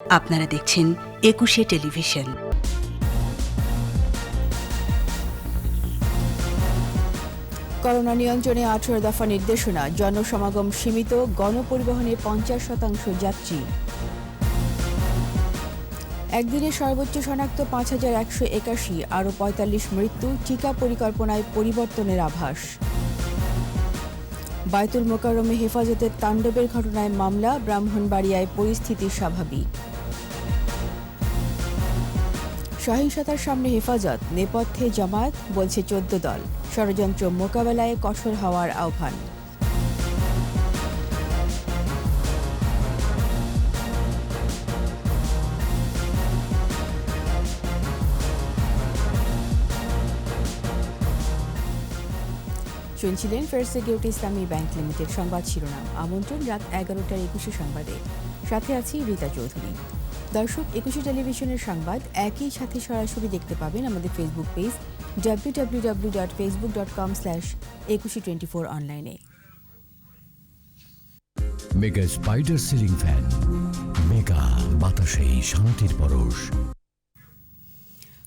আপনারা দেখছেন একুশে টেলিভিশন। করোনা নিয়ন্ত্রণে 18 দফা নির্দেশনা, জনসমাগম সীমিত, গণপরিবহনে 50% যাত্রী। একদিনে সর্বোচ্চ শনাক্ত 5181, আরও 45 মৃত্যু, টিকা পরিকল্পনায় পরিবর্তনের আভাস। বায়তুল মোকাররমে হেফাজতের তাণ্ডবের ঘটনায় মামলা, ব্রাহ্মণবাড়িয়ায় পরিস্থিতি স্বাভাবিক। সহিংসতার সামনে হেফাজত, নেপথ্যে জামায়াত, বলছে 14 দল। ষড়যন্ত্র মোকাবেলায় কঠোর হওয়ার আহ্বান। শুনছিলেন ফার্স্ট সিকিউরিটি ইসলামী ব্যাংক লিমিটেড সংবাদ শিরোনাম। আমন্ত্রণ রাত 11টার 21 সংবাদে। সাথে আছি রীতা চৌধুরী। দর্শক, 21 টেলিভিশনের সংবাদ একই সাথে সরাসরি দেখতে পাবেন আমাদের ফেসবুক পেজ www.facebook.com/2124 অনলাইনে। Mega spider ceiling fan, mega বাতাসে শান্তির পরশ।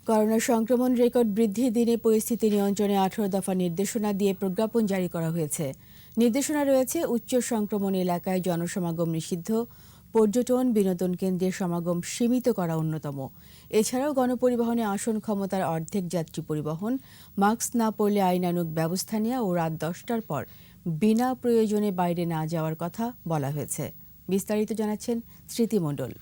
করোনা সংক্রমণ রেকর্ড বৃদ্ধির দিনে পরিস্থিতি নিয়ন্ত্রণে 18 দফা নির্দেশনা দিয়ে প্রজ্ঞাপন জারি করা হয়েছে। নির্দেশনা রয়েছে উচ্চ সংক্রমণ এলাকায় জনসমাগম নিষিদ্ধ, পর্যটন বিনোদন কেন্দ্রে সমাগম সীমিত করা অন্যতম। এছাড়াও গণপরিবহনে আসন ক্ষমতার অর্ধেক যাত্রী পরিবহন, মাস্ক না পরলে আইনানুগ ব্যবস্থা নেওয়া ও রাত 10টার পর বিনা প্রয়োজনে বাইরে না যাওয়ার কথা বলা হয়েছে। বিস্তারিত জানাচ্ছেন স্মৃতি মণ্ডল।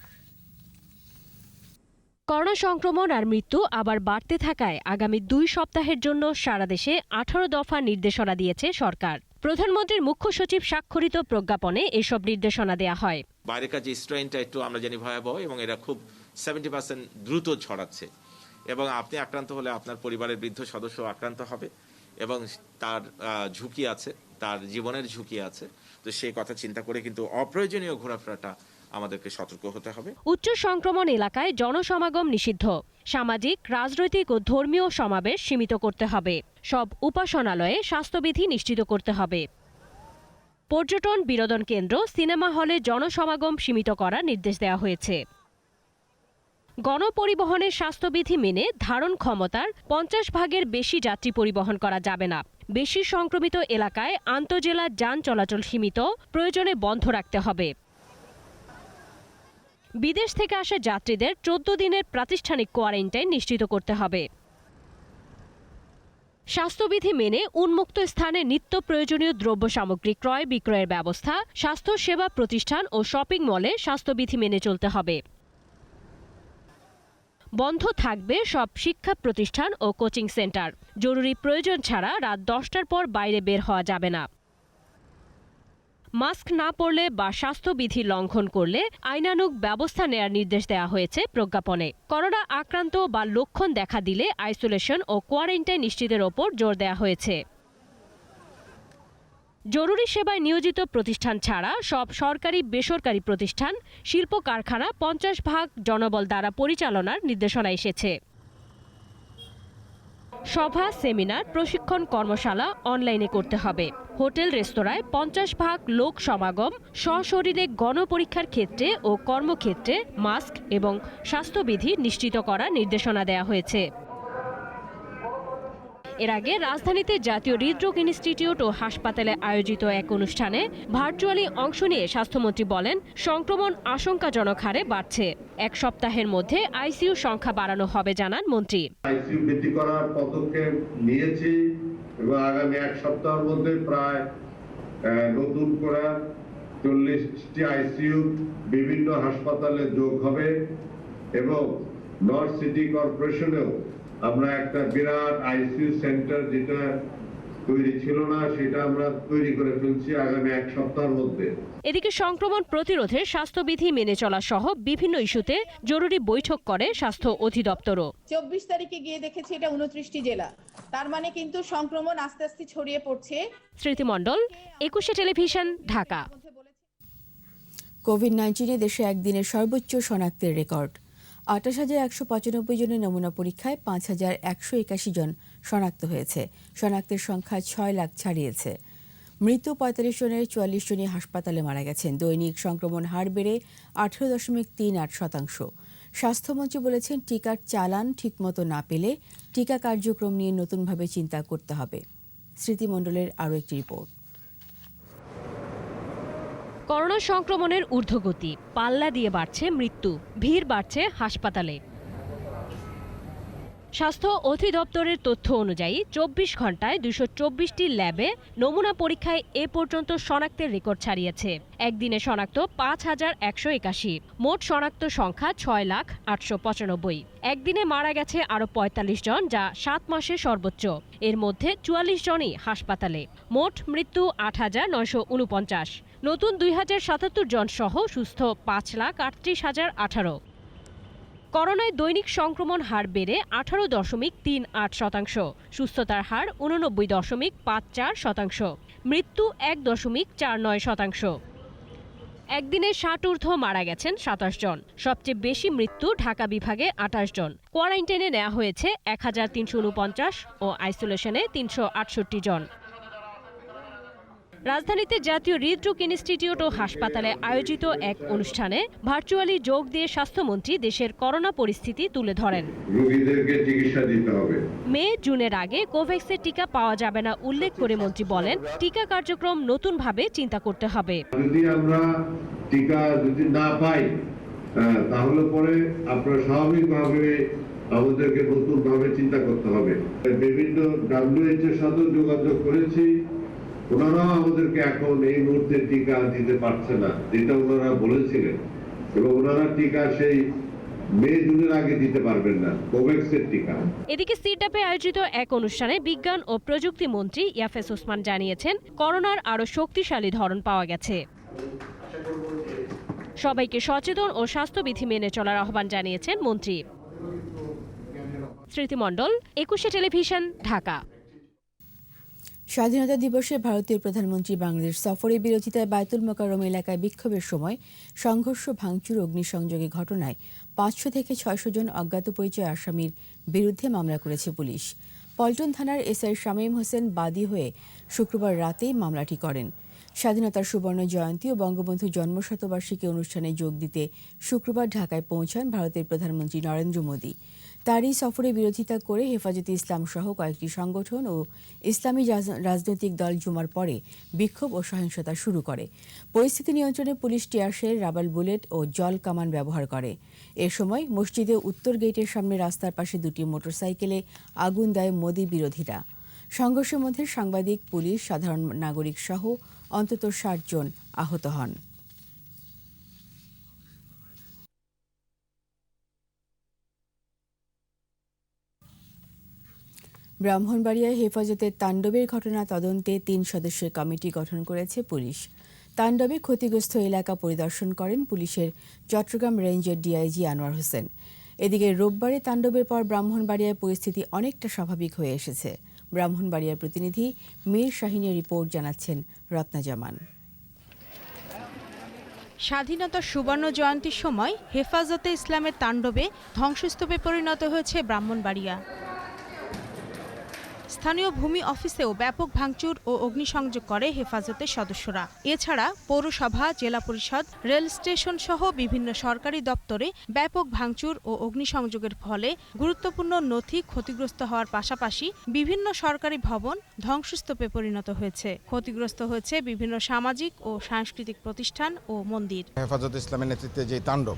করোনা সংক্রমণ আর মৃত্যু আবার বাড়তে থাকায় আগামী 2 সপ্তাহের জন্য সারা দেশে 18 দফা নির্দেশনা দিয়েছে সরকার। প্রধানমন্ত্রীর মুখ্য সচিব স্বাক্ষরিত প্রজ্ঞাপনে এসব নির্দেশনা দেয়া হয়। বাইরেকার যে স্ট্রেনটা একটু আমরা জানি ভয়াবহ এবং এটা খুব 70% দ্রুত ছড়াচ্ছে এবং আপনি আক্রান্ত হলে আপনার পরিবারের বৃদ্ধ সদস্য আক্রান্ত হবে এবং তার ঝুঁকি আছে, তার জীবনের ঝুঁকি আছে। তো সেই কথা চিন্তা করে কিন্তু অপ্রয়োজনীয় ঘোরাফেরাটা আমাদেরকে সতর্ক হতে হবে। উচ্চ সংক্রমণ এলাকায় জনসমাগম নিষিদ্ধ, সামাজিক, রাজনৈতিক ও ধর্মীয় সমাবেশ সীমিত করতে হবে। সব উপাসনালয়ে স্বাস্থ্যবিধি নিশ্চিত করতে হবে। পর্যটন বিনোদন কেন্দ্র, সিনেমা হলে জনসমাগম সীমিত করার নির্দেশ দেওয়া হয়েছে। গণপরিবহনের স্বাস্থ্যবিধি মেনে ধারণ ক্ষমতার 50 ভাগের বেশি যাত্রী পরিবহন করা যাবে না। বেশি সংক্রমিত এলাকায় আন্তঃজেলা যান চলাচল সীমিত, প্রয়োজনে বন্ধ রাখতে হবে। বিদেশ থেকে আসা যাত্রীদের 14 দিনের প্রাতিষ্ঠানিক কোয়ারেন্টাইন নিশ্চিত করতে হবে। স্বাস্থ্যবিধি মেনে উন্মুক্ত স্থানে নিত্য প্রয়োজনীয় দ্রব্য সামগ্রী ক্রয় বিক্রয়ের ব্যবস্থা, স্বাস্থ্য সেবা প্রতিষ্ঠান ও শপিং মলে স্বাস্থ্যবিধি মেনে চলতে হবে। বন্ধ থাকবে সব শিক্ষা প্রতিষ্ঠান ও কোচিং সেন্টার। জরুরি প্রয়োজন ছাড়া রাত 10টার পর বাইরে বের হওয়া যাবে না। মাস্ক না পরলে বা স্বাস্থ্যবিধি লঙ্ঘন করলে আইনানুগ ব্যবস্থা নেয়ার নির্দেশ দেওয়া হয়েছে প্রজ্ঞাপনে। করোনা আক্রান্ত বা লক্ষণ দেখা দিলে আইসোলেশন ও কোয়ারেন্টাইন নিশ্চিতের ওপর জোর দেওয়া হয়েছে। জরুরি সেবায় নিয়োজিত প্রতিষ্ঠান ছাড়া সব সরকারি বেসরকারি প্রতিষ্ঠান, শিল্প কারখানা 50 ভাগ জনবল দ্বারা পরিচালনার নির্দেশনা এসেছে। সভা, সেমিনার, প্রশিক্ষণ কর্মশালা অনলাইনে করতে হবে। হোটেল রেস্তোরাঁয় 50 ভাগ লোক সমাগম, সশরীরে গণপরীক্ষার ক্ষেত্রে ও কর্মক্ষেত্রে মাস্ক এবং স্বাস্থ্যবিধি নিশ্চিত করার নির্দেশনা দেওয়া হয়েছে। এর আগে রাজধানীতে জাতীয় হৃদরোগ ইনস্টিটিউট ও হাসপাতালে আয়োজিত এক অনুষ্ঠানে ভার্চুয়ালি অংশ নিয়ে স্বাস্থ্যমন্ত্রী বলেন, সংক্রমণ আশঙ্কাজনক হারে বাড়ছে। 1 সপ্তাহের মধ্যে আইসিইউ সংখ্যা বাড়ানো হবে জানান মন্ত্রী। আইসিইউ বৃদ্ধি করার পদক্ষেপ নিয়েছি এবং আগামী 1 সপ্তাহের মধ্যে প্রায় নতুন করে 40টি আইসিইউ বিভিন্ন হাসপাতালে যোগ হবে এবং নর্থ সিটি কর্পোরেশনেও আমরা একটা বিরাট আইসিইউ সেন্টার যেটা তৈরি ছিল না সেটা আমরা তৈরি করে ফেলছি আগামী 1 সপ্তাহের মধ্যে। এদিকে সংক্রমণ প্রতিরোধে স্বাস্থ্যবিধি মেনে চলা সহ বিভিন্ন ইস্যুতে জরুরি বৈঠক করে স্বাস্থ্য অধিদপ্তরও। 24 তারিখে গিয়ে দেখেছি এটা 29টি জেলা, তার মানে কিন্তু সংক্রমণ আস্তে আস্তে ছড়িয়ে পড়ছে। স্মৃতি মণ্ডল, 21 টেলিভিশন, ঢাকা। কোভিড-19 দেশে একদিনের সর্বোচ্চ শনাক্তের রেকর্ড। 28,195 জনের নমুনা পরীক্ষায় 5,181 জন শনাক্ত হয়েছে। শনাক্তের সংখ্যা 6 লাখ ছাড়িয়েছে। মৃত্যু ৪৫ জনের ৪৪ জনই হাসপাতালে মারা গেছেন। দৈনিক সংক্রমণ হার বেড়ে ১৮.৩৮%। স্বাস্থ্যমন্ত্রী বলেছেন, টিকার চালান ঠিকমতো না পেলে টিকা কার্যক্রম নিয়ে নতুনভাবে চিন্তা করতে হবে। স্মৃতিমণ্ডলের আরও একটি রিপোর্ট। করোনা সংক্রমণের ঊর্ধ্বগতি, পাল্লা দিয়ে বাড়ছে মৃত্যু, ভিড় বাড়ছে হাসপাতালে। স্বাস্থ্য অধিদপ্তরের তথ্য অনুযায়ী ২৪ ঘন্টায় ২২৪টি ল্যাবে নমুনা পরীক্ষায় এ পর্যন্ত শনাক্তের রেকর্ড ছাড়িয়েছে। একদিনে শনাক্ত ৫,১৮১। মোট শনাক্ত সংখ্যা ৬,৮৯৫। একদিনে মারা গেছে আরও ৪৫ জন, যা ৭ মাসের সর্বোচ্চ। এর মধ্যে ৪৪ জনই হাসপাতালে। মোট মৃত্যু ৮,৯৪৯। নতুন ২,০৭৭ জন সহ সুস্থ ৫,৩৮,০১৮। করোনায় দৈনিক সংক্রমণ হার বেড়ে ১৮.৩৮%, সুস্থতার হার ৮৯.৫৪%, মৃত্যু ১.৪৯%। একদিনে ৬০ ঊর্ধ্ব মারা গেছেন ২৭ জন। সবচেয়ে বেশি মৃত্যু ঢাকা বিভাগে ২৮ জন। কোয়ারেন্টাইনে নেওয়া হয়েছে ১,৩৪৯ ও আইসোলেশনে ৩৬৮ জন। রাজধানীতে জাতীয় হৃদরোগ ইনস্টিটিউট ও হাসপাতালে আয়োজিত এক অনুষ্ঠানে ভার্চুয়ালি যোগ দিয়ে স্বাস্থ্যমন্ত্রী দেশের করোনা পরিস্থিতি তুলে ধরেন। রোগীদেরকে চিকিৎসা দিতে হবে। মে জুনের আগে কোভ্যাক্সের টিকা পাওয়া যাবে না উল্লেখ করে মন্ত্রী বলেন, টিকা কার্যক্রম নতুনভাবে চিন্তা করতে হবে। যদি আমরা টিকা না পাই, তাহলে পরে আপনার স্বাভাবিকভাবে আমাদেরকে নতুনভাবে চিন্তা করতে হবে। বিভিন্ন WHO এর সাথে যোগাযোগ করেছি, ওনারাও আমাদেরকে এখন এই মুহূর্তে টিকা দিতে পারছে না, যেটা ওনারা বলেছিলেন, এবং ওনারা টিকা সেই মে জুনের আগে দিতে পারবেন না, কোভ্যাক্সের টিকা। এদিকে সিডাপে আয়োজিত এক অনুষ্ঠানে বিজ্ঞান ও প্রযুক্তি মন্ত্রী ইয়াফেস ওসমান জানিয়েছেন, করোনার আরও শক্তিশালী ধরন পাওয়া গেছে। সবাইকে সচেতন ও স্বাস্থ্যবিধি মেনে চলার আহ্বান জানিয়েছেন মন্ত্রী। স্মৃতিমণ্ডল, ২১শে টেলিভিশন, ঢাকা। স্বাধীনতা দিবসে ভারতীয় প্রধানমন্ত্রী বাংলাদেশ সফরে বিরোধিতায় বায়তুল মোকাররম এলাকায় বিক্ষোভের সময় সংঘর্ষ, ভাঙচুর, অগ্নিসংযোগের ঘটনায় ৫০০ থেকে ৬০০ জন অজ্ঞাত পরিচয় আসামির বিরুদ্ধে মামলা করেছে পুলিশ। পল্টন থানার এসআই শামীম হোসেন বাদী হয়ে শুক্রবার রাতেই মামলাটি করেন। স্বাধীনতার সুবর্ণ জয়ন্তী ও বঙ্গবন্ধু জন্মশতবার্ষিকী অনুষ্ঠানে যোগ দিতে শুক্রবার ঢাকায় পৌঁছান ভারতের প্রধানমন্ত্রী নরেন্দ্র মোদী। তারই সফরে বিরোধিতা করে হেফাজতে ইসলাম সহ কয়েকটি সংগঠন ও ইসলামী রাজনৈতিক দল জুমার পরে বিক্ষোভ ও সহিংসতা শুরু করে। পরিস্থিতি নিয়ন্ত্রণে পুলিশ টিয়ারশেল, রাবার বুলেট ও জল কামান ব্যবহার করে। এ সময় মসজিদে উত্তর গেটের সামনে রাস্তার পাশে দুটি মোটরসাইকেলে আগুন দেয় মোদী বিরোধীরা। সংঘর্ষের মধ্যে সাংবাদিক, পুলিশ, সাধারণ নাগরিক সহ অন্তত ৬০ জন আহত হন। ব্রাহ্মণবাড়িয়ায় হেফাজতের তাণ্ডবের ঘটনা তদন্তে ৩ সদস্যের কমিটি গঠন করেছে পুলিশ। তাণ্ডবে ক্ষতিগ্রস্ত এলাকা পরিদর্শন করেন পুলিশের চট্টগ্রাম রেঞ্জের ডিআইজি আনোয়ার হোসেন। এদিকে রোববারে তাণ্ডবের পর ব্রাহ্মণবাড়িয়ায় পরিস্থিতি অনেকটা স্বাভাবিক হয়ে এসেছে। ব্রাহ্মণবাড়িয়ার প্রতিনিধি মীর শাহিনের রিপোর্ট, জানাচ্ছেন রত্না জামান। স্বাধীনতার সুবর্ণ জয়ন্তীর সময় হেফাজতে ইসলামের তাণ্ডবে ধ্বংসস্তূপে পরিণত হয়েছে ব্রাহ্মণবাড়িয়া। স্থানীয় ভূমি অফিসেও ব্যাপক ভাঙচুর ও অগ্নিসংযোগ করে হেফাজতের সদস্যরা। এছাড়া পৌরসভা, জেলা পরিষদ, রেল স্টেশন সহ বিভিন্ন সরকারি দপ্তরে ব্যাপক ভাঙচুর ও অগ্নিসংযোগের ফলে গুরুত্বপূর্ণ নথি ক্ষতিগ্রস্ত হওয়ার পাশাপাশি বিভিন্ন সরকারি ভবন ধ্বংসস্তূপে পরিণত হয়েছে। ক্ষতিগ্রস্ত হয়েছে বিভিন্ন সামাজিক ও সাংস্কৃতিক প্রতিষ্ঠান ও মন্দির। হেফাজতে ইসলামের নেতৃত্বে যে তাণ্ডব,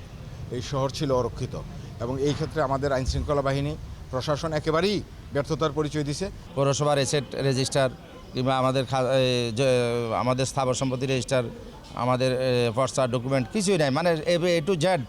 এই শহর ছিল অরক্ষিত এবং এই ক্ষেত্রে আমাদের আইনশৃঙ্খলা বাহিনী, প্রশাসন একেবারেই ব্যর্থতার পরিচয় দিছে। পৌরসভার এসেট রেজিস্টার কিংবা আমাদের স্থাবর সম্পত্তি রেজিস্টার, আমাদের ফর্সার ডকুমেন্ট কিছুই নাই, মানে এ টু জেড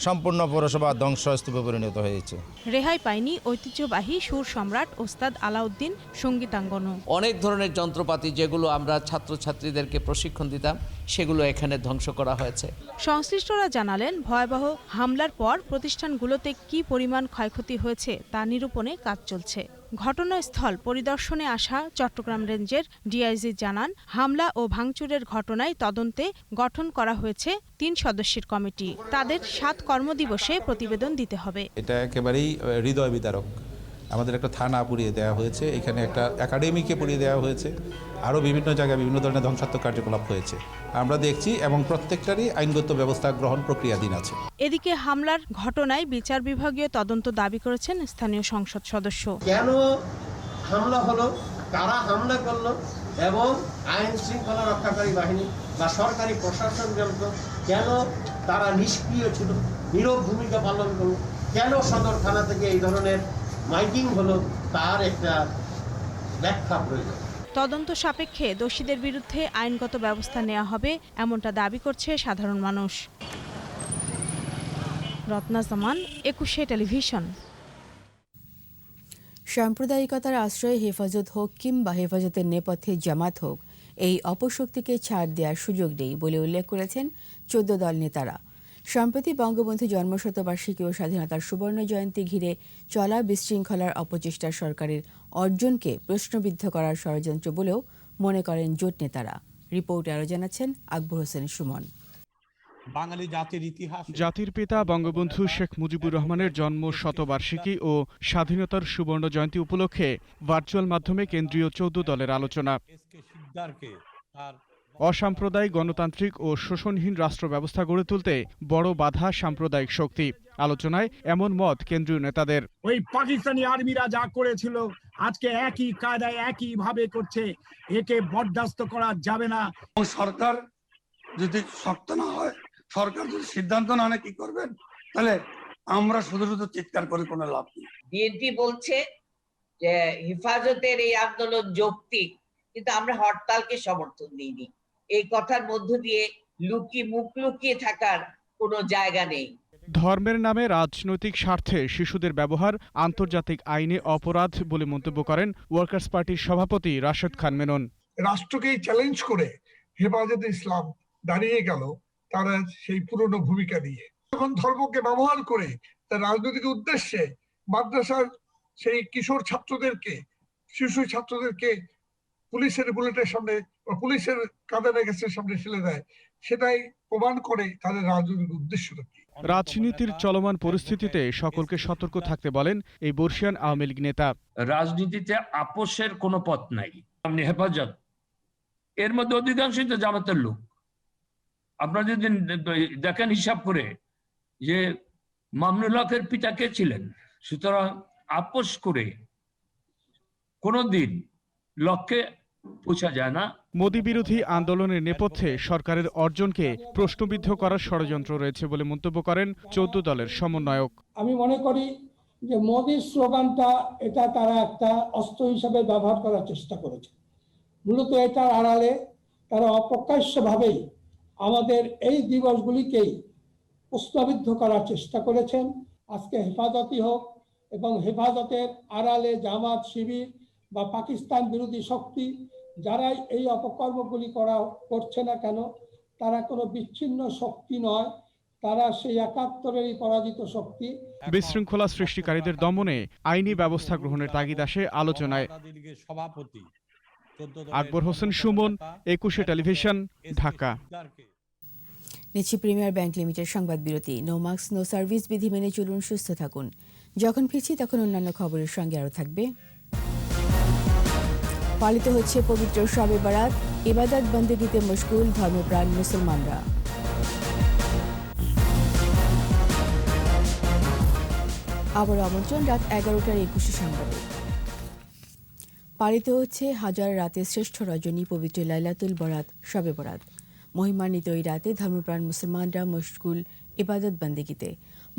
সম্পূর্ণ পৌরসভা ধ্বংসস্তূপে পরিণত হয়েছে। রেহাই পায়নি ঐতিহ্যবাহী সুর সম্রাট ওস্তাদ আলাউদ্দিন সঙ্গীতাঙ্গনও। অনেক ধরনের যন্ত্রপাতি যেগুলো আমরা ছাত্রছাত্রীদেরকে প্রশিক্ষণ দিতাম, সেগুলো এখানে ধ্বংস করা হয়েছে। সংশ্লিষ্টরা জানালেন, ভয়াবহ হামলার পর প্রতিষ্ঠানগুলোতে কি পরিমাণ ক্ষয়ক্ষতি হয়েছে তা নিরূপণে কাজ চলছে। ঘটনাস্থল পরিদর্শনে আসা চট্টগ্রাম রেঞ্জের ডিআইজি জানান, হামলা ও ভাঙচুরের ঘটনায় তদন্তে গঠন করা হয়েছে ৩ সদস্যের কমিটি। তাদের ৭ কর্মদিবসে প্রতিবেদন দিতে হবে। এটা একেবারেই হৃদয় বিদারক আমাদের একটা থানা পুড়িয়ে দেওয়া হয়েছে, এখানে একটা একাডেমিকে পুড়িয়ে দেওয়া হয়েছে, আরও বিভিন্ন জায়গায় বিভিন্ন ধরনের ধ্বংসাত্মক কার্যকলাপ হয়েছে আমরা দেখছি, এবং প্রত্যেকটারই আইনগত ব্যবস্থা গ্রহণ প্রক্রিয়াধীন আছে। এদিকে হামলার ঘটনায় বিচার বিভাগীয় তদন্ত দাবি করেছেন স্থানীয় সংসদ সদস্য। কেন হামলা হলো, কারা হামলা করলো, এবং আইন শৃঙ্খলা রক্ষাকারী বাহিনী বা সরকারি প্রশাসন কেন তারা নিষ্ক্রিয় ছিল, নীরব ভূমিকা পালন করলো, কেন সদর থানা থেকে এই ধরনের মাইকিং হলো, তার একটা ব্যাখ্যা প্রয়োজন। তদন্ত সাপেক্ষে দোষীদের বিরুদ্ধে আইনগত ব্যবস্থা নেওয়া হবে এমনটা দাবি করছে সাধারণ মানুষ। রত্না জামান, একুশে টেলিভিশন। সাম্প্রদায়িকতার আশ্রয়ে হেফাজত হোক কিংবা হেফাজতের নেপথ্যে জামাত হোক, এই অপশক্তিকে ছাড় দেওয়ার সুযোগ নেই বলে উল্লেখ করেছেন 14 দল নেতারা। সম্প্রতি বঙ্গবন্ধু জন্মশতবার্ষিকী ও স্বাধীনতার সুবর্ণ জয়ন্তী ঘিরে চলা বিশৃঙ্খলার অপচেষ্টা সরকারের অর্জনকে প্রশ্নবিদ্ধ করার ষড়যন্ত্র বলেও মনে করেন জোট নেতারা। রিপোর্টে আরও জানাচ্ছেন আকবর হোসেন সুমন। বাঙালি জাতির ইতিহাস, জাতির পিতা বঙ্গবন্ধু শেখ মুজিবুর রহমানের জন্ম শতবার্ষিকী ও স্বাধীনতার সুবর্ণ জয়ন্তী উপলক্ষে ভার্চুয়াল মাধ্যমে কেন্দ্রীয় 14 দলের আলোচনা। অসাম্প্রদায়িক, গণতান্ত্রিক ও শোষণহীন রাষ্ট্র ব্যবস্থা গড়ে তুলতে বড় বাধা সাম্প্রদায়িক শক্তি। আলোচনায় এমন মত কেন্দ্রীয় নেতাদের। ওই পাকিস্তানি আর্মিরা যা করেছিল আজকে একই কায়দায় একই ভাবে করছে, একে বরদাস্ত করা যাবে না। সরকার যদি শক্ত না হয়, সরকার যদি সিদ্ধান্ত না নেয় কি করবেন? তাহলে আমরা শুধু শুধু চিৎকার করে কোনো লাভ নেই। বিএনপি বলছে যে হেফাজতের এই আন্দোলন যৌক্তিক, কিন্তু আমরা হরতালকে সমর্থন দিইনি। এই কথার মধ্য দিয়ে মুখ লুকিয়ে থাকার কোনো জায়গা নেই। ধর্মের নামে রাজনৈতিক স্বার্থে শিশুদের ব্যবহার আন্তর্জাতিক আইনে অপরাধ বলে মন্তব্য করেন ওয়ার্কার্স পার্টির সভাপতি রাশেদ খান মেনন। রাষ্ট্রকেই চ্যালেঞ্জ করে হেফাজতে ইসলাম দাঁড়িয়ে গেল তারা সেই পুরনো ভূমিকা নিয়ে। যখন ধর্মকে ব্যবহার করে তার রাজনৈতিক উদ্দেশ্যে মাদ্রাসার সেই কিশোর ছাত্রদেরকে, শিশু ছাত্রদেরকে পুলিশের বুলেটের সামনে বা পুলিশের কাঁদানে গ্যাসের সামনে ফেলে দেয়, সেটাই প্রমাণ করে তাদের রাজনৈতিক উদ্দেশ্যটা কি। রাজনীতির চলমান পরিস্থিতিতে সকলকে সতর্ক থাকতে বলেন এই বর্ষিয়ান আওয়ামী লীগ নেতা। রাজনীতিতে আপোষের কোনো পথ নাই। হেফাজত এর মধ্যে অধিকাংশই তো জামাতের লোক। আপনারা যদি দেখেন হিসাব করে যে মামুনুল হকের পিতা কে ছিলেন, সুতরাং আপোষ করে কোনোদিন লক্ষ্যে পৌঁছা যায় না। মোদি বিরোধী আন্দোলনের নেপথ্যে সরকারের অর্জনকে প্রশ্নবিদ্ধ করার ষড়যন্ত্র রয়েছে বলে মন্তব্য করেন 14 দলের সমন্বয়ক। আমি মনে করি যে মোদির স্লোগানটা এটা তারা একটা অস্ত্র হিসাবে ব্যবহার করার চেষ্টা করেছে। মূলত এটার আড়ালে তারা অপ্রকাশ্যভাবেই আমাদের এই দিবসগুলিকেই প্রশ্নবিদ্ধ করার চেষ্টা করেছেন। আজকে হেফাজতই হোক এবং হেফাজতের আড়ালে জামাত, শিবির বা পাকিস্তান বিরোধী শক্তি যারাই এই অপকর্মগুলি করছে না কেন, তারা কোনো বিচ্ছিন্ন শক্তি নয়, তারা সেই 71-এরই পরাজিত শক্তি। বিশৃঙ্খলা সৃষ্টিকারীদের দমনে আইনি ব্যবস্থা গ্রহণের তাগিদ আসে আলোচনায়। আকবর হোসেন সুমন, 21 টেলিভিশন, ঢাকা। নিচ্ছি প্রিমিয়ার ব্যাংক লিমিটেড সংবাদ বিরতি। নো মাস্ক নো সার্ভিস বিধি মেনে চলুন, সুস্থ থাকুন। যখন ফিরছি তখন অন্যান্য খবরের সঙ্গে আরও থাকবে। পালিত হচ্ছে পবিত্র শবে বারাত, ইবাদত বন্দেগীতে মশগুল ধর্মপ্রাণ মুসলমানরা। আবার আমন্ত্রণ রাত 11টার 21 সংবাদে। পালিত হচ্ছে হাজার রাতের শ্রেষ্ঠ রজনী পবিত্র লাইলাতুল বরাত, শবে বরাত। মহিমান্বিত এই রাতে ধর্মপ্রাণ মুসলমানরা মশগুল ইবাদত বন্দেগীতে।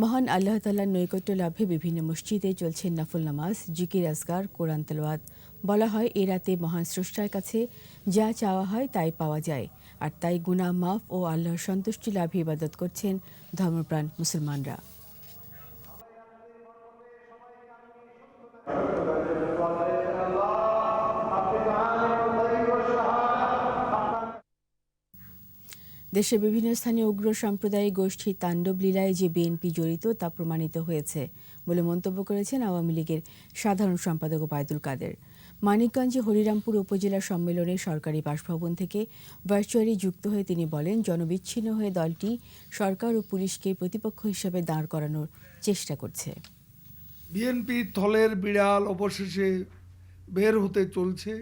মহান আল্লাহ তাআলার নৈকট্য লাভে বিভিন্ন মসজিদে চলছে নফল নামাজ, জিকির, আজকার, কোরআন তেলাওয়াত। বলা হয় এই রাতে মহান স্রষ্টার কাছে যা চাওয়া হয় তাই পাওয়া যায়, আর তাই গুনাহ মাফ ও আল্লাহর সন্তুষ্টি লাভে ইবাদত করছেন ধর্মপ্রাণ মুসলমানরা। দেশের বিভিন্ন স্থানে উগ্র সাম্প্রদায়িক গোষ্ঠীর তাণ্ডব লীলায় যে বিএনপি জড়িত তা প্রমাণিত হয়েছে বলে মন্তব্য করেছেন আওয়ামী লীগের সাধারণ সম্পাদক ওবায়দুল কাদের। মানিকগঞ্জে হরিরামপুর উপজেলা সম্মেলনে সরকারি বাসভবন থেকে ভার্চুয়ালি যুক্ত হয়ে তিনি বলেন, জনবিচ্ছিন্ন হয়ে দলটি সরকার ও পুলিশকে প্রতিপক্ষ হিসেবে দাঁড় করানোর চেষ্টা করছে। বিএনপি থলের বিড়াল অবশেষে বের হতে চলছে।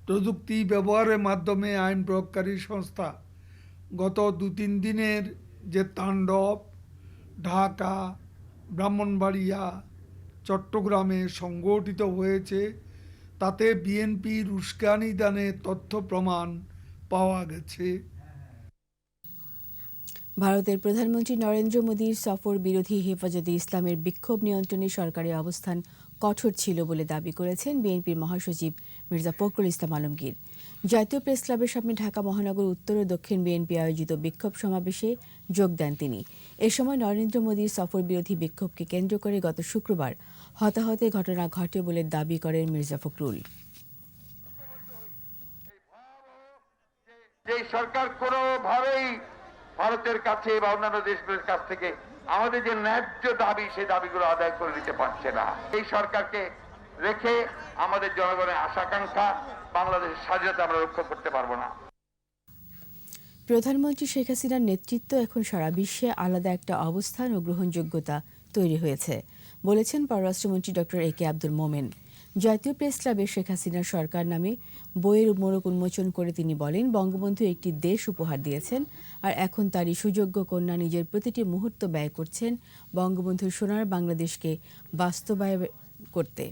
প্রযুক্তি ব্যবহারের মাধ্যমে আইন প্রয়োগকারী সংস্থা গত 2-3 দিনের যে তাণ্ডব ঢাকা, ব্রাহ্মণবাড়িয়া, চট্টগ্রামে সংগঠিত হয়েছে, তাতে বিএনপির উস্কানি দানের তথ্য প্রমাণ পাওয়া গেছে। ভারতের প্রধানমন্ত্রী নরেন্দ্র মোদীর সফর বিরোধী হেফাজতে ইসলামের বিক্ষোভ নিয়ন্ত্রণে সরকারি অবস্থান কঠোর ছিল বলে দাবি করেছেন বিএনপির মহাসচিব মির্জা ফখরুল ইসলাম আলমগীর। জাতীয় প্রেস ক্লাবের সামনে ঢাকা মহানগর উত্তর ও দক্ষিণ বিএনপি আয়োজিত বিক্ষোভ সমাবেশে যোগ দেন তিনি। এ সময় নরেন্দ্র মোদীর সফর বিরোধী বিক্ষোভকে কেন্দ্র করে গত শুক্রবার হতাহতের ঘটনা ঘটে বলে দাবি করেন মির্জা ফখরুল। যে সরকার কোনোভাবেই ভারতের কাছে বা অন্যান্য দেশগুলোর কাছ থেকে আমাদের যে ন্যায্য দাবি সেই দাবিগুলো আদায় করে দিতে পারছে না। এই সরকারকে রেখে আমাদের জনগণের আশাকাঙ্ক্ষা বাংলাদেশের স্বাধীনতা আমরা রক্ষা করতে পারবো না। প্রধানমন্ত্রী শেখ হাসিনার নেতৃত্ব এখন সারা বিশ্বে আলাদা একটা অবস্থান ও গ্রহণযোগ্যতা তৈরি হয়েছে বলেছেন পররাষ্ট্রমন্ত্রী ডক্টর এ কে আব্দুল মোমেন। জাতীয় প্রেস ক্লাবে শেখ হাসিনার সরকার নামে বইয়ের মোড়ক উন্মোচন করে তিনি বলেন, বঙ্গবন্ধু একটি দেশ উপহার দিয়েছেন, আর এখন তারই সুযোগ্য কন্যা নিজের প্রতিটি মুহূর্ত ব্যয় করছেন বঙ্গবন্ধুর সোনার বাংলাদেশকে বাস্তবায়ন করতে।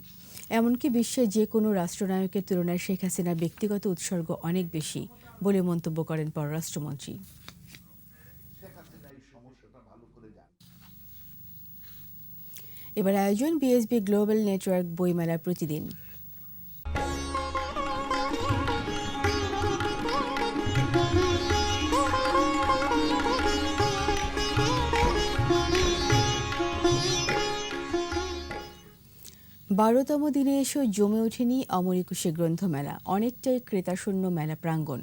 এমনকি বিশ্বের যে কোনো রাষ্ট্রনায়কের তুলনায় শেখ হাসিনার ব্যক্তিগত উৎসর্গ অনেক বেশি বলে মন্তব্য করেন পররাষ্ট্রমন্ত্রী। এবার আয়োজন বিএসবি গ্লোবাল নেটওয়ার্ক বইমেলার প্রতিদিন। বারোতম দিনে এসেও জমে ওঠেনি অমর একুশে গ্রন্থমেলা। অনেকটাই ক্রেতাশূন্য মেলা প্রাঙ্গণ।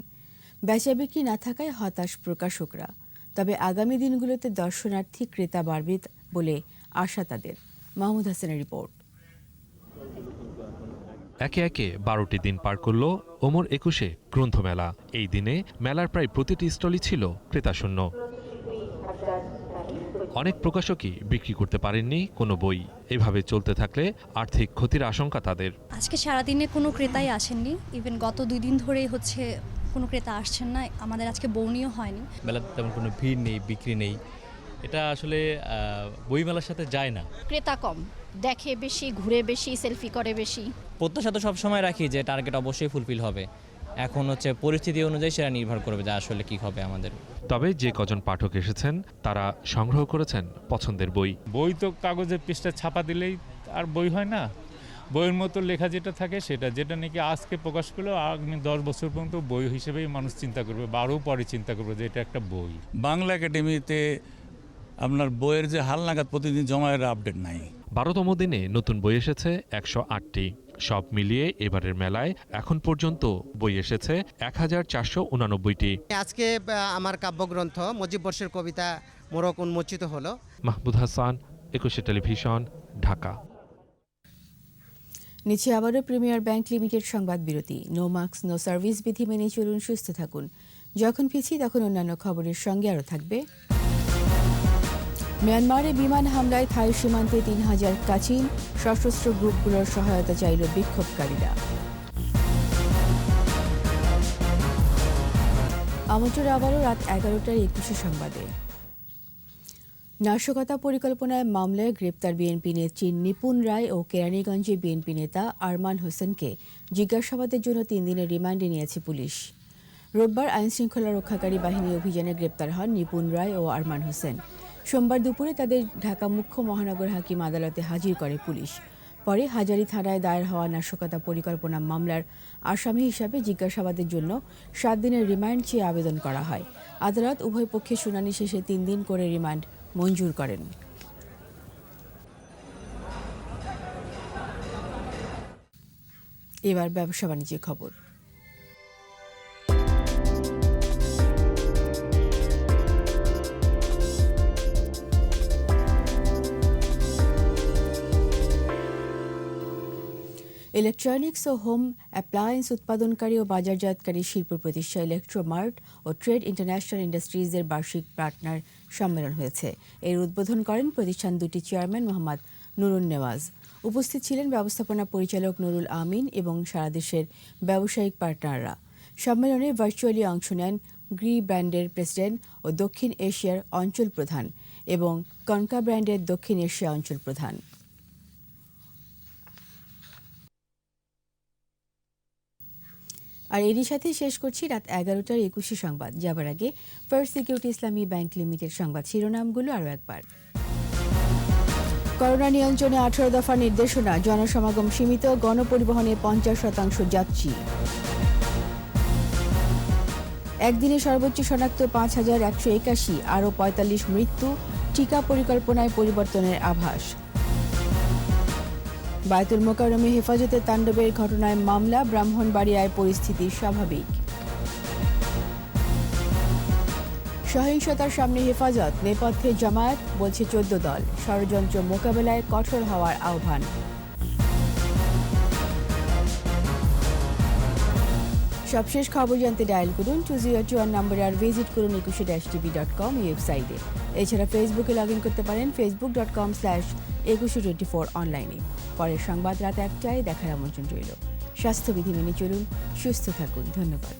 বেচাবিক্রি না থাকায় হতাশ প্রকাশকরা। তবে আগামী দিনগুলোতে দর্শনার্থী ক্রেতা বাড়বে বলে আশা তাদের। মাহমুদ হাসানের রিপোর্ট। একে একে 12টি দিন পার করল অমর একুশে গ্রন্থমেলা। এই দিনে মেলার প্রায় প্রতিটি স্টলই ছিল ক্রেতাশূন্য। অনেক প্রকাশকই বিক্রি করতে পারেননি কোনো বই। এভাবে চলতে থাকলে আর্থিক ক্ষতির আশঙ্কা তাদের। আজকে সারাদিনে কোনো ক্রেতাই আসেননি। ইভেন গত 2 দিন ধরেই কোনো ক্রেতা আসছেন না। আমাদের আজকে বর্ণীয় হয়নি। মেলাতে তেমন কোনো ভিড় নেই, বিক্রি নেই। এটা আসলে বইমেলার সাথে যায় না। ক্রেতা কম, দেখে বেশি, ঘুরে বেশি, সেলফি করে বেশি। প্রত্যাশা তো সবসময় রাখি যে টার্গেট অবশ্যই ফুলফিল হবে। এখন পরিস্থিতি অনুযায়ী সেটা নির্ভর করবে যে আসলে কি হবে আমাদের। তবে যে কজন পাঠক এসেছেন তারা সংগ্রহ করেছেন পছন্দের বই। বই তো কাগজের পৃষ্ঠা ছাপা দিলেই আর বই হয় না। বইয়ের মতো লেখা যেটা থাকে যেটা নাকি আজকে প্রকাশ করলেও আগামী 10 বছর পর্যন্ত বই হিসেবেই মানুষ চিন্তা করবে, বা আরও পরে চিন্তা করবে যে এটা একটা বই। বাংলা একাডেমিতে আপনার বইয়ের যে হালনাগাদ প্রতিদিন জমায়ের আপডেট নাই। 12তম দিনে নতুন বই এসেছে 108টি। সব মিলিয়ে এবারের মেলায় এখন পর্যন্ত বই এসেছে 1489টি। আজকে আমার কাব্যগ্রন্থ মুজিব বর্ষের কবিতা মোড়ক উন্মোচিত হলো। মাহমুদ হাসান, একুশে টেলিভিশন, ঢাকা। নিচে আবারও প্রিমিয়ার ব্যাংক লিমিটেড সংবাদ বিরতি। নো মাস্ক নো সার্ভিস বিধি মেনে চলুন, সুস্থ থাকুন। যখন ফিরছি তখন অন্যান্য খবরের সঙ্গে আরও থাকবে। মিয়ানমারে বিমান হামলায় থাই সীমান্তে 3000 কাচিন, সশস্ত্র গ্রুপগুলোর সহায়তা চাইল বিক্ষোভকারীরা। আমন্ত্রণ আবারও রাত 11টার 21 সংবাদে। নাশকতা পরিকল্পনায় মামলায় গ্রেপ্তার বিএনপি নেত্রী নিপুণ রায় ও কেরানীগঞ্জে বিএনপি নেতা আরমান হোসেনকে জিজ্ঞাসাবাদের জন্য 3 দিনের রিমান্ডে নিয়েছে পুলিশ। রোববার আইনশৃঙ্খলা রক্ষাকারী বাহিনী অভিযানে গ্রেপ্তার হন নিপুণ রায় ও আরমান হোসেন। সোমবার দুপুরে তাদের ঢাকা মুখ্য মহানগর হাকিম আদালতে হাজির করে পুলিশ। পরে হাজারী থানায় দায়ের হওয়া নাশকতা পরিকল্পনা মামলার আসামি হিসাবে জিজ্ঞাসাবাদের জন্য 7 দিনের রিমান্ড চেয়ে আবেদন করা হয়। আদালত উভয় পক্ষের শুনানি শেষে 3 দিন করে রিমান্ড মঞ্জুর করেন। এবার ব্যবসা বাণিজ্যের খবর। ইলেকট্রনিক্স ও হোম অ্যাপ্লায়েন্স উৎপাদনকারী ও বাজারজাতকারী শিল্প প্রতিষ্ঠান ইলেকট্রোমার্ট ও ট্রেড ইন্টারন্যাশনাল ইন্ডাস্ট্রিজের বার্ষিক পার্টনার সম্মেলন হয়েছে। এর উদ্বোধন করেন প্রতিষ্ঠান দুটি চেয়ারম্যান মোহাম্মদ নুরুন নেওয়াজ। উপস্থিত ছিলেন ব্যবস্থাপনা পরিচালক নুরুল আমিন এবং সারা দেশের ব্যবসায়িক পার্টনাররা। সম্মেলনে ভার্চুয়ালি অংশ নেন গ্রি ব্র্যান্ডের প্রেসিডেন্ট ও দক্ষিণ এশিয়ার অঞ্চল প্রধান এবং কনকা ব্র্যান্ডের দক্ষিণ এশিয়া অঞ্চল প্রধান। আর এরই সাথে শেষ করছি রাত 11টার 21 সংবাদ। যাবার আগে ফার্স্ট সিকিউরিটি ইসলামী ব্যাংক লিমিটেড সংবাদ শিরোনামগুলো আরও একবার। করোনা নিয়ন্ত্রণে 18 দফা নির্দেশনা, জনসমাগম সীমিত, গণপরিবহনে 50% যাত্রী। একদিনে সর্বোচ্চ শনাক্ত 5181, আরও 45 মৃত্যু, টিকা পরিকল্পনায় পরিবর্তনের আভাস। বায়তুল মোকাররমে হেফাজতে তাণ্ডবের ঘটনায় মামলা, ব্রাহ্মণবাড়িয়ায় পরিস্থিতি স্বাভাবিক। সহিংসতার সামনে হেফাজত, নেপথ্যে জামায়াত, বলছে 14 দল। ষড়যন্ত্র মোকাবেলায় কঠোর হওয়ার আহ্বান। সবশেষ খবর জানতে ডায়াল করুন 2021 নম্বরে আর ভিজিট করুন 21-tv.com ওয়েবসাইটে। এছাড়া ফেসবুকে লগ ইন করতে পারেন facebook.com/2124 অনলাইনে। পরের সংবাদ রাত 1টায় দেখার আমন্ত্রণ রইল। স্বাস্থ্যবিধি মেনে চলুন, সুস্থ থাকুন। ধন্যবাদ।